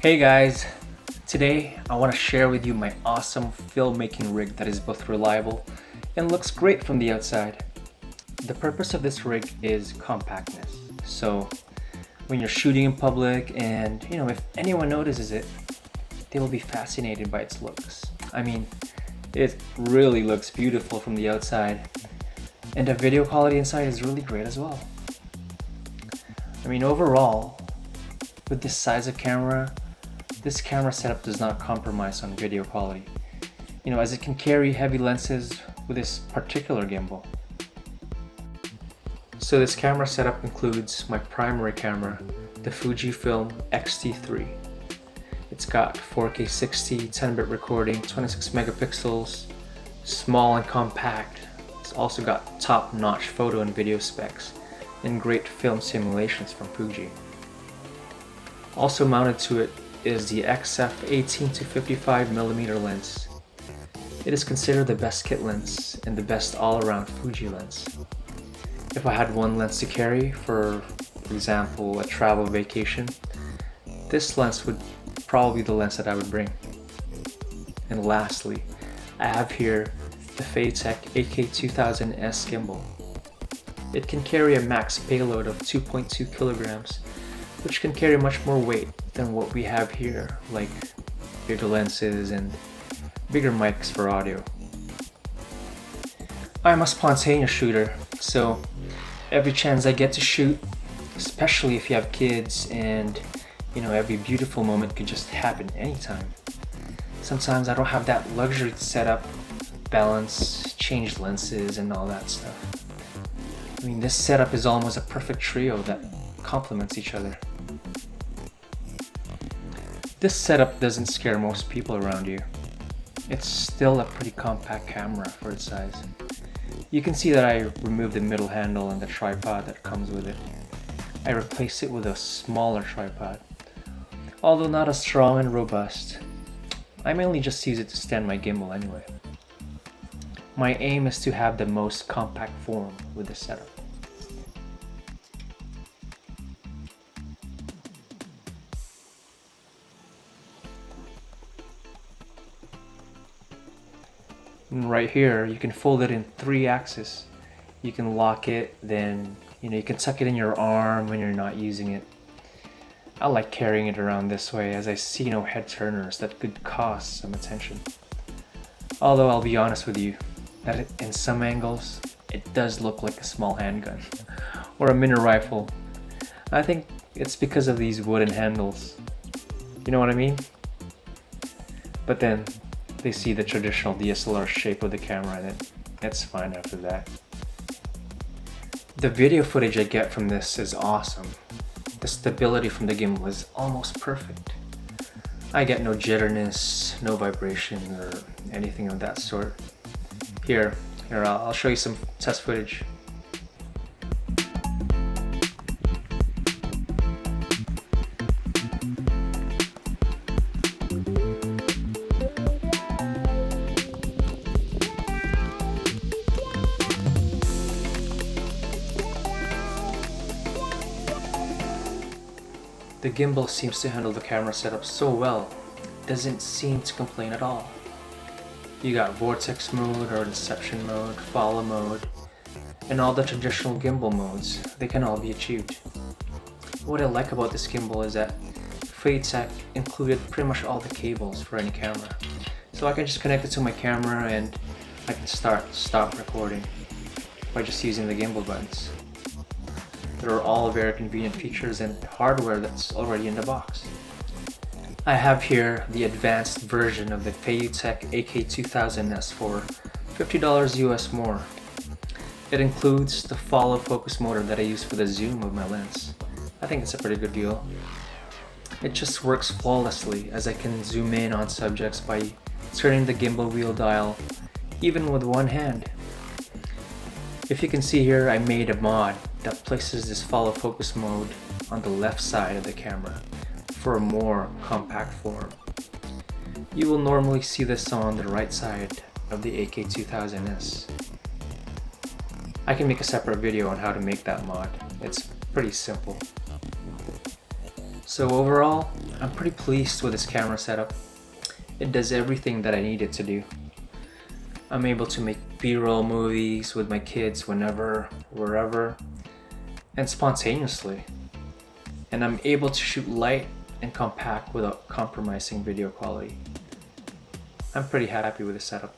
Hey guys, today I want to share with you my awesome filmmaking rig that is both reliable and looks great from the outside. The purpose of this rig is compactness. So when you're shooting in public and if anyone notices it, they will be fascinated by its looks. I mean, it really looks beautiful from the outside and the video quality inside is really great as well. I mean, overall, with this size of camera, this camera setup does not compromise on video quality, as it can carry heavy lenses with this particular gimbal. So this camera setup includes my primary camera, the Fujifilm XT-3. It's got 4K 60, 10-bit recording, 26 megapixels, small and compact. It's also got top-notch photo and video specs and great film simulations from Fuji. Also mounted to it is the XF18-55mm lens. It is considered the best kit lens and the best all-around Fuji lens. If I had one lens to carry for example, a travel vacation, this lens would probably be the lens that I would bring. And lastly, I have here the Feiyutech AK2000s gimbal. It can carry a max payload of 2.2 kilograms, which can carry much more weight than what we have here, like bigger lenses and bigger mics for audio. I'm a spontaneous shooter, so every chance I get to shoot, especially if you have kids and every beautiful moment could just happen anytime. Sometimes I don't have that luxury to set up, balance, change lenses and all that stuff. I mean, this setup is almost a perfect trio that complements each other. This setup doesn't scare most people around you. It's still a pretty compact camera for its size. You can see that I removed the middle handle and the tripod that comes with it. I replaced it with a smaller tripod, although not as strong and robust. I mainly just use it to stand my gimbal anyway. My aim is to have the most compact form with this setup. And right here, you can fold it in 3 axes. You can lock it, then you can tuck it in your arm when you're not using it. I like carrying it around this way as I see head turners that could cost some attention. Although I'll be honest with you, that in some angles, it does look like a small handgun or a mini rifle. I think it's because of these wooden handles. You know what I mean? But then they see the traditional DSLR shape of the camera and it's fine after that. The video footage I get from this is awesome. The stability from the gimbal is almost perfect. I get no jitteriness, no vibration or anything of that sort. Here, I'll show you some test footage. The gimbal seems to handle the camera setup so well, it doesn't seem to complain at all. You got vortex mode or inception mode, follow mode, and all the traditional gimbal modes, they can all be achieved. What I like about this gimbal is that Feiyutech included pretty much all the cables for any camera. So I can just connect it to my camera and I can stop recording by just using the gimbal buttons. There are all very convenient features and hardware that's already in the box. I have here the advanced version of the Feiyutech AK2000s for $50 US more. It includes the follow focus motor that I use for the zoom of my lens. I think it's a pretty good deal. It just works flawlessly as I can zoom in on subjects by turning the gimbal wheel dial even with one hand. If you can see here, I made a mod that places this follow focus mode on the left side of the camera for a more compact form. You will normally see this on the right side of the AK2000s. I can make a separate video on how to make that mod. It's pretty simple. So overall, I'm pretty pleased with this camera setup. It does everything that I need it to do. I'm able to make B-roll movies with my kids whenever, wherever, and spontaneously. And I'm able to shoot light and compact without compromising video quality. I'm pretty happy with the setup.